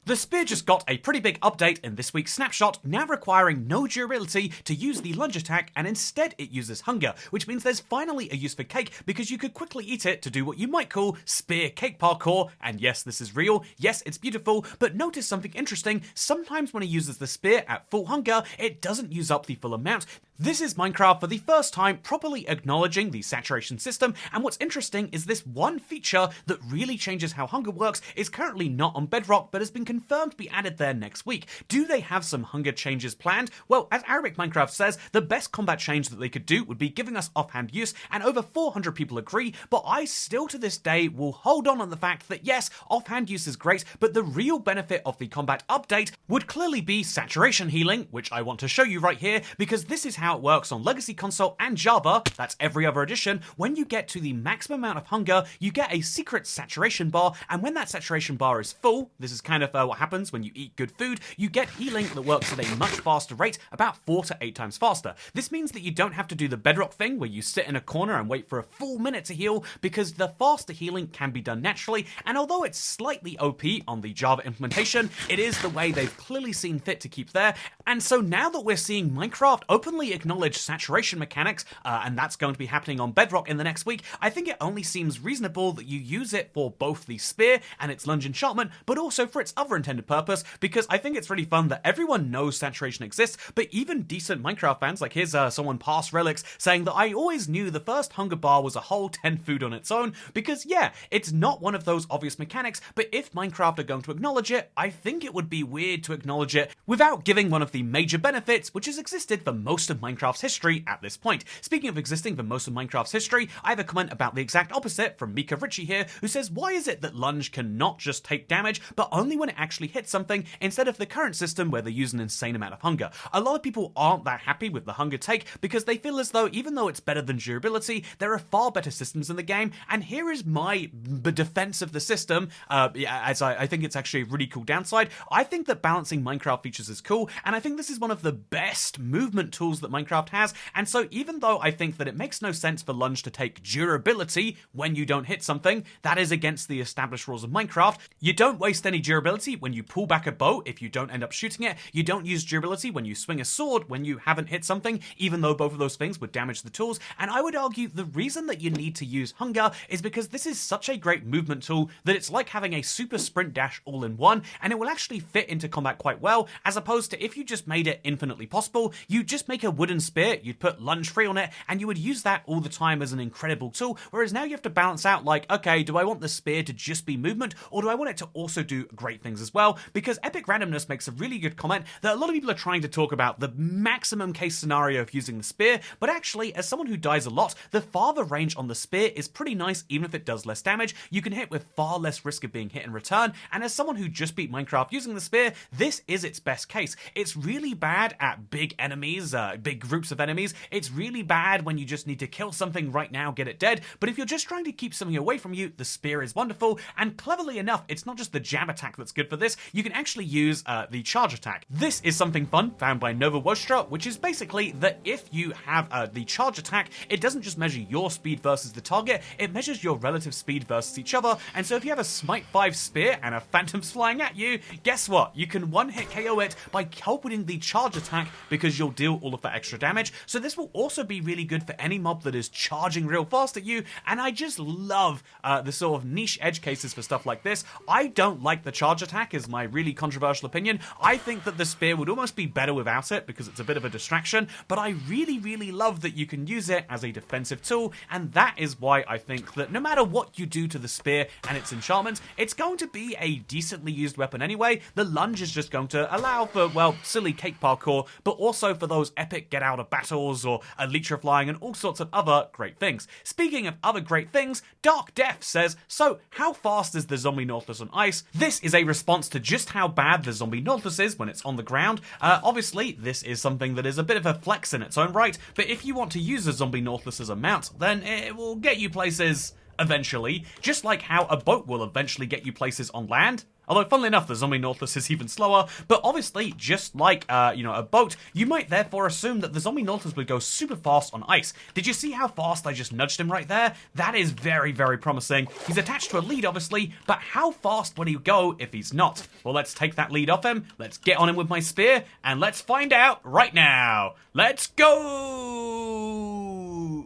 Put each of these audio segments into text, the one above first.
The spear just got a pretty big update in this week's snapshot, now requiring no durability to use the lunge attack, and instead it uses hunger, which means there's finally a use for cake because you could quickly eat it to do what you might call spear cake parkour. And yes, this is real, yes, it's beautiful, but notice something interesting. Sometimes when he uses the spear at full hunger, it doesn't use up the full amount. This is Minecraft for the first time properly acknowledging the saturation system, and what's interesting is this one feature that really changes how hunger works is currently not on Bedrock, but has been confirmed to be added there next week. Do they have some hunger changes planned? Well, as Arabic Minecraft says, the best combat change that they could do would be giving us offhand use, and over 400 people agree, but I still to this day will hold on the fact that yes, offhand use is great, but the real benefit of the combat update would clearly be saturation healing, which I want to show you right here, because this is how it works on Legacy Console and Java, that's every other edition. When you get to the maximum amount of hunger, you get a secret saturation bar, and when that saturation bar is full, this is kind of what happens when you eat good food, you get healing that works at a much faster rate, about 4 to 8 times faster. This means that you don't have to do the Bedrock thing where you sit in a corner and wait for a full minute to heal, because the faster healing can be done naturally, and although it's slightly OP on the Java implementation, it is the way they've clearly seen fit to keep there. And so now that we're seeing Minecraft openly acknowledge saturation mechanics, and that's going to be happening on Bedrock in the next week, I think it only seems reasonable that you use it for both the spear and its lunge enchantment, but also for its other intended purpose, because I think it's really fun that everyone knows saturation exists, but even decent Minecraft fans, like here's someone past Relics saying that I always knew the first hunger bar was a whole 10 food on its own, because yeah, it's not one of those obvious mechanics, but if Minecraft are going to acknowledge it, I think it would be weird to acknowledge it without giving one of the major benefits which has existed for most of Minecraft's history at this point. Speaking of existing for most of Minecraft's history, I have a comment about the exact opposite from Mika Ritchie here, who says, why is it that lunge can not just take damage, but only when it actually hits something, instead of the current system where they use an insane amount of hunger? A lot of people aren't that happy with the hunger take because they feel as though even though it's better than durability, there are far better systems in the game, and here is my defense of the system, as I think it's actually a really cool downside. I think that balancing Minecraft features is cool, and I think this is one of the best movement tools that Minecraft has, and so even though I think that it makes no sense for lunge to take durability when you don't hit something, that is against the established rules of Minecraft. You don't waste any durability when you pull back a bow if you don't end up shooting it. You don't use durability when you swing a sword when you haven't hit something, even though both of those things would damage the tools. And I would argue the reason that you need to use hunger is because this is such a great movement tool that it's like having a super sprint dash all in one, and it will actually fit into combat quite well, as opposed to if you just made it infinitely possible, you just make a wooden spear, you'd put lunge free on it, and you would use that all the time as an incredible tool, whereas now you have to balance out like, okay, do I want the spear to just be movement, or do I want it to also do great things as well? Because Epic Randomness makes a really good comment that a lot of people are trying to talk about the maximum case scenario of using the spear, but actually, as someone who dies a lot, the farther range on the spear is pretty nice even if it does less damage. You can hit with far less risk of being hit in return, and as someone who just beat Minecraft using the spear, this is its best case. It's really bad at big enemies, big groups of enemies. It's really bad when you just need to kill something right now, get it dead, but if you're just trying to keep something away from you, the spear is wonderful, and cleverly enough, it's not just the jab attack that's good for this, you can actually use the charge attack. This is something fun found by Nova Wostra, which is basically that if you have the charge attack, it doesn't just measure your speed versus the target, it measures your relative speed versus each other, and so if you have a Smite 5 spear and a Phantom's flying at you, guess what? You can one-hit KO it by opening the charge attack because you'll deal all of that extra damage, so this will also be really good for any mob that is charging real fast at you, and I just love the sort of niche edge cases for stuff like this. I don't like the charge attack, is my really controversial opinion. I think that the spear would almost be better without it because it's a bit of a distraction, but I really love that you can use it as a defensive tool, and that is why I think that no matter what you do to the spear and its enchantment, it's going to be a decently used weapon anyway. The lunge is just going to allow for, well, silly cake parkour, but also for those epic get out of battles or elytra flying and all sorts of other great things. Speaking of other great things, Dark Death says, so how fast is the zombie Nautilus on ice? This is a response to just how bad the zombie Nautilus is when it's on the ground. Obviously, this is something that is a bit of a flex in its own right, but if you want to use a zombie Nautilus as a mount, then it will get you places eventually, just like how a boat will eventually get you places on land. Although, funnily enough, the zombie Nautilus is even slower, but obviously, just like, a boat, you might therefore assume that the zombie Nautilus would go super fast on ice. Did you see how fast I just nudged him right there? That is very, very promising. He's attached to a lead, obviously, but how fast would he go if he's not? Well, let's take that lead off him, let's get on him with my spear, and let's find out right now. Let's go!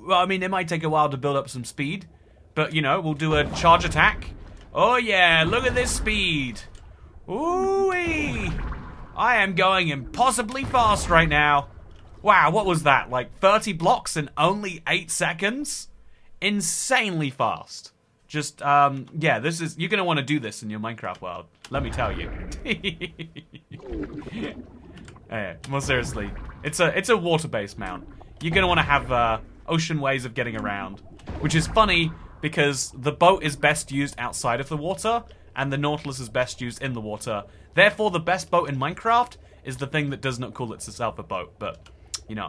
Well, I mean, it might take a while to build up some speed, but, we'll do a charge attack. Oh yeah, look at this speed. Ooh-wee. I am going impossibly fast right now. Wow, what was that? Like 30 blocks in only 8 seconds? Insanely fast. Just, yeah, you're gonna want to do this in your Minecraft world. Let me tell you. Yeah, more seriously, it's a water-based mount. You're gonna want to have, ocean ways of getting around. Which is funny, because the boat is best used outside of the water, and the Nautilus is best used in the water. Therefore, the best boat in Minecraft is the thing that does not call itself a boat, but...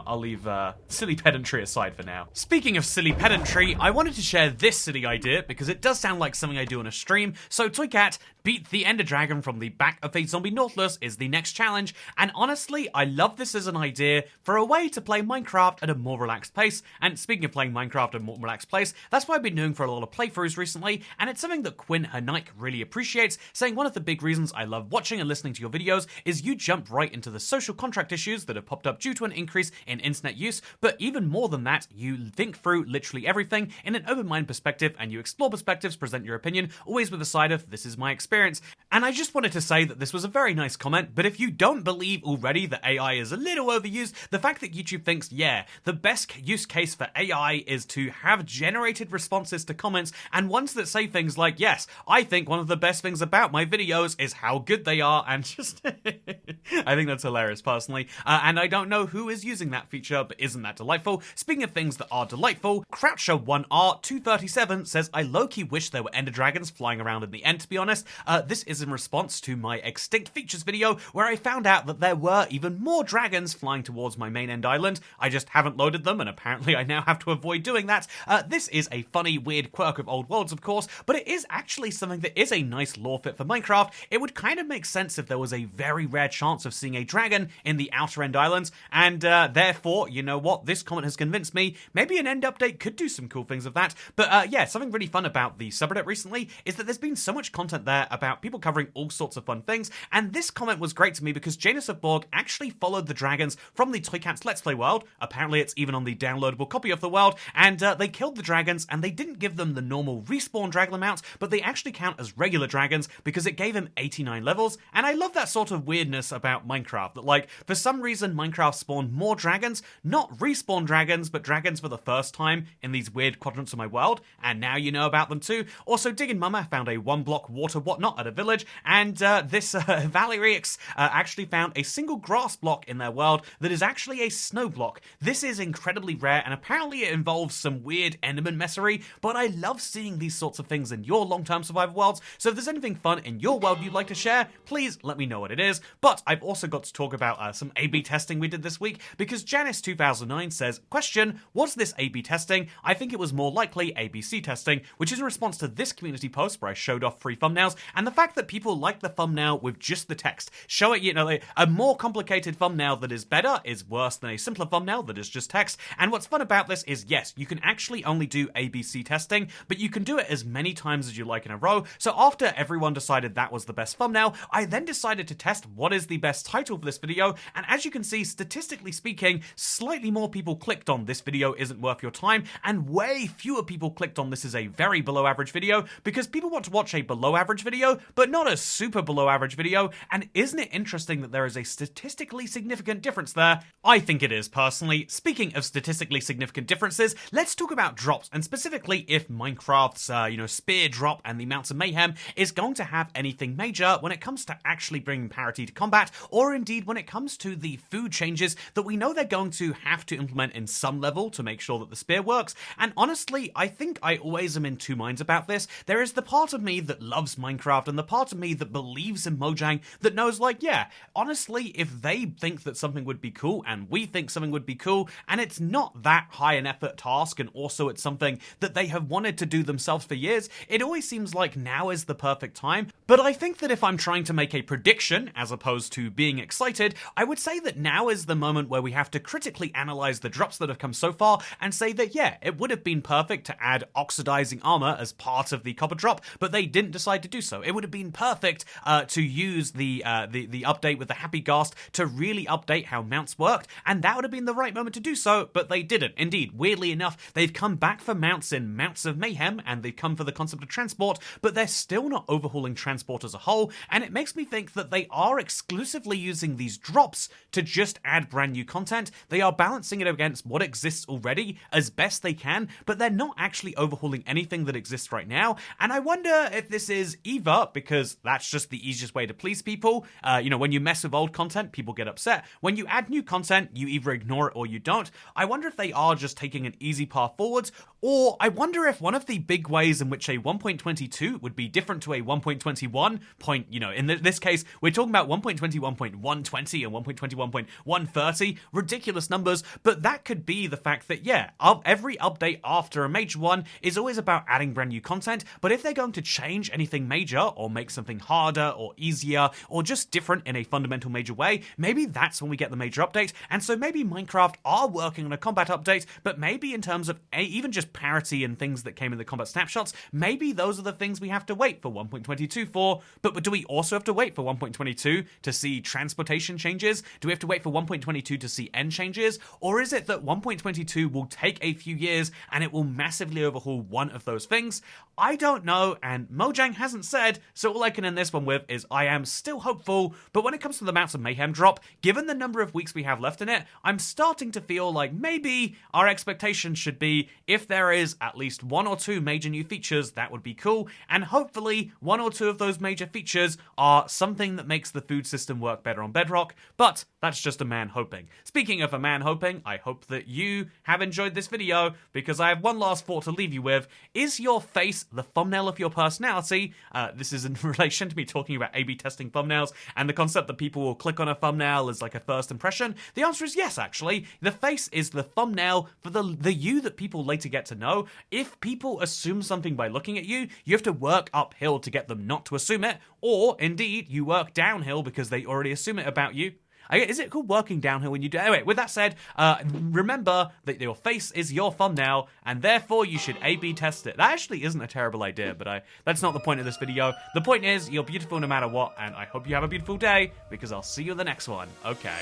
I'll leave silly pedantry aside for now. Speaking of silly pedantry, I wanted to share this silly idea because it does sound like something I do on a stream. So, Toycat, beat the Ender Dragon from the back of a zombie Nautilus is the next challenge. And honestly, I love this as an idea for a way to play Minecraft at a more relaxed pace. And speaking of playing Minecraft at a more relaxed pace, that's what I've been doing for a lot of playthroughs recently. And it's something that Quinn Hernick really appreciates, saying one of the big reasons I love watching and listening to your videos is you jump right into the social contract issues that have popped up due to an increase in internet use, but even more than that, you think through literally everything in an open-mind perspective, and you explore perspectives, present your opinion, always with a side of, this is my experience. And I just wanted to say that this was a very nice comment, but if you don't believe already that AI is a little overused, the fact that YouTube thinks, yeah, the best use case for AI is to have generated responses to comments, and ones that say things like, yes, I think one of the best things about my videos is how good they are, and just... I think that's hilarious, personally, and I don't know who is using that feature, but isn't that delightful? Speaking of things that are delightful, Croucher1R237 says, I low-key wish there were ender dragons flying around in the end, to be honest. This is in response to my Extinct Features video, where I found out that there were even more dragons flying towards my main end island. I just haven't loaded them, and apparently I now have to avoid doing that. This is a funny, weird quirk of Old Worlds, of course, but it is actually something that is a nice lore fit for Minecraft. It would kind of make sense if there was a very rare chance of seeing a dragon in the Outer End Islands, and therefore, you know what, this comment has convinced me, maybe an end update could do some cool things of that. But yeah, something really fun about the subreddit recently is that there's been so much content there about people covering all sorts of fun things, and this comment was great to me because Janus of Borg actually followed the dragons from the Toycats Let's Play world. Apparently it's even on the downloadable copy of the world, and they killed the dragons, and they didn't give them the normal respawn dragon amounts, but they actually count as regular dragons because it gave him 89 levels, and I love that sort of weirdness about Minecraft, that like, for some reason Minecraft spawned more dragons, not respawn dragons, but dragons for the first time in these weird quadrants of my world, and now you know about them too. Also, Diggin' Mama found a 1-block water whatnot at a village, and this Valerix actually found a single grass block in their world that is actually a snow block. This is incredibly rare, and apparently it involves some weird Enderman messery, but I love seeing these sorts of things in your long-term survival worlds, so if there's anything fun in your world you'd like to share, please let me know what it is. But I've also got to talk about some A/B testing we did this week, because Janice2009 says, question, was this A/B testing? I think it was more likely ABC testing, which is in response to this community post where I showed off free thumbnails, and the fact that people like the thumbnail with just the text. Show it, a more complicated thumbnail that is better is worse than a simpler thumbnail that is just text. And what's fun about this is, yes, you can actually only do ABC testing, but you can do it as many times as you like in a row. So after everyone decided that was the best thumbnail, I then decided to test what is the best title for this video, and as you can see, statistically speaking, slightly more people clicked on this video isn't worth your time, and way fewer people clicked on this is a very below average video, because people want to watch a below average video, but not a super below average video. And isn't it interesting that there is a statistically significant difference there? I think it is, personally. Speaking of statistically significant differences, let's talk about drops, and specifically if Minecraft's, spear drop and the Mounts of Mayhem is going to have anything major when it comes to actually bringing parity to combat, or indeed when it comes to the food changes that we know they're going to have to implement in some level to make sure that the spear works. And honestly, I think I always am in two minds about this. There is the part of me that loves Minecraft and the part of me that believes in Mojang, that knows, like, yeah, honestly, if they think that something would be cool and we think something would be cool, and it's not that high an effort task, and also it's something that they have wanted to do themselves for years, it always seems like now is the perfect time. But I think that if I'm trying to make a prediction, as opposed to being excited, I would say that now is the moment where we have to critically analyze the drops that have come so far and say that, yeah, it would have been perfect to add oxidizing armor as part of the copper drop, but they didn't decide to do so. It would have been perfect to use the update with the Happy Ghast to really update how mounts worked, and that would have been the right moment to do so, but they didn't. Indeed, weirdly enough, they've come back for mounts in Mounts of Mayhem, and they've come for the concept of transport, but they're still not overhauling transport as a whole, and it makes me think that they are exclusively using these drops to just add brand new content. They are balancing it against what exists already as best they can, but they're not actually overhauling anything that exists right now, and I wonder if this is either because that's just the easiest way to please people. When you mess with old content, people get upset. When you add new content, you either ignore it or you don't. I wonder if they are just taking an easy path forwards, or I wonder if one of the big ways in which a 1.22 would be different to a 1.21 point, in this case, we're talking about 1.21.120 and 1.21.130, ridiculous numbers, but that could be the fact that, every update after a major one is always about adding brand new content, but if they're going to change anything major, or make something harder, or easier, or just different in a fundamental major way, maybe that's when we get the major update, and so maybe Minecraft are working on a combat update, but maybe in terms of even just parity and things that came in the combat snapshots, maybe those are the things we have to wait for 1.22 for, but do we also have to wait for 1.22 to see transportation changes? Do we have to wait for 1.22 to see end changes? Or is it that 1.22 will take a few years and it will massively overhaul one of those things? I don't know, and Mojang hasn't said, so all I can end this one with is I am still hopeful, but when it comes to the Mounts of Mayhem drop, given the number of weeks we have left in it, I'm starting to feel like maybe our expectations should be, if there is at least one or two major new features, that would be cool, and hopefully one or two of those major features are something that makes the food system work better on Bedrock, but that's just a man hoping. Speaking of a man hoping, I hope that you have enjoyed this video, because I have one last thought to leave you with. Is your face the thumbnail of your personality? This is in relation to me talking about A/B testing thumbnails and the concept that people will click on a thumbnail as like a first impression. The answer is yes, actually. The face is the thumbnail for the you that people later get to know. If people assume something by looking at you, you have to work uphill to get them not to assume it, or indeed, you work downhill because they already assume it about you. Is it called working downhill when you do? Anyway, with that said, remember that your face is your thumbnail, and therefore you should A/B test it. That actually isn't a terrible idea, but that's not the point of this video. The point is, you're beautiful no matter what, and I hope you have a beautiful day, because I'll see you in the next one. Okay.